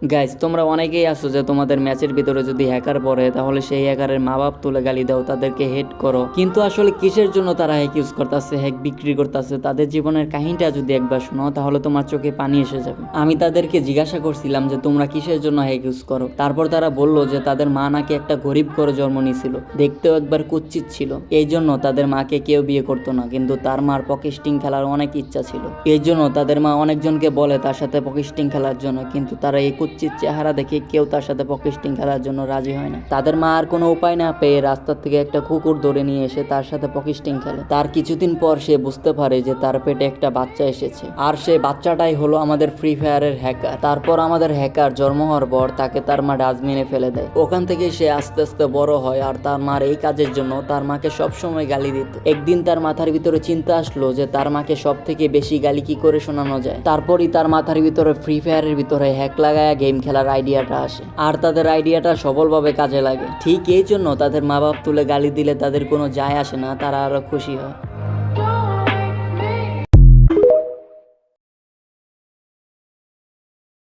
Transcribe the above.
Guys, তোমরা অনেকেই আছো যে তোমাদের ম্যাচের ভিতরে যদি হ্যাকার পড়ে তাহলে সেই হ্যাকারের মা বাপ তুলে গালি দাও, তাদেরকে হেট করো। কিন্তু আসলে কিসের জন্য তারা হ্যাক ইউজ করতেছে, হ্যাক বিক্রি করতেছে, তাদের জীবনের কাহিনীটা যদি একবার শোনো তাহলে তোমার চোখে পানি এসে যাবে। আমি তাদেরকে জিজ্ঞাসা করছিলাম যে তোমরা কিসের জন্য হ্যাক ইউজ করো। তারপর তারা বললো যে তাদের মা নাকি একটা গরিব করে জন্ম নিয়েছিল, দেখতেও একবার কুৎসিত ছিল, এই জন্য তাদের মাকে কেউ বিয়ে করতো না। কিন্তু তার মার পকেস্টিং খেলার অনেক ইচ্ছা ছিল, এই জন্য তাদের মা অনেকজনকে বলে তার সাথে পকেস্টিং খেলার জন্য। কিন্তু তারা এই কুৎসিত চেহারা দেখে কেউ তার সাথে পকেস্টিং খেলার জন্য রাজি হয় না। তাদের মা আর কোনো উপায় না পেয়ে রাস্তার থেকে একটা কুকুর ধরে নিয়ে এসে তার সাথে পকেস্টিং খেলে। তার কিছুদিন পর সে বুঝতে পারে যে তার পেটে একটা বাচ্চা এসেছে, আর সেই বাচ্চাটাই হলো আমাদের ফ্রি ফায়ারের হ্যাকার। তারপর আমাদের হ্যাকার জন্ম হওয়ার পর তাকে তার মা ডাস্টবিনে ফেলে দেয়। ওখান থেকে সে আস্তে আস্তে বড় হয়, আর তার মার এই কাজের জন্য তার মাকে সবসময় গালি দিত। একদিন তার মাথার ভিতরে চিন্তা আসলো যে তার মাকে সব থেকে বেশি গালি কি করে শোনানো যায়। তারপরই তার মাথার ভিতরে ফ্রি ফায়ারের ভিতরে হ্যাক লাগায়া গেম খেলার আইডিয়াটা আসে, আর তাদের আইডিয়াটা সফলভাবে কাজে লাগে। ঠিক এই জন্য তাদের মা বাপ তুলে গালি দিলে তাদের কোনো যায় আসে না, তারা আরো খুশি হয়।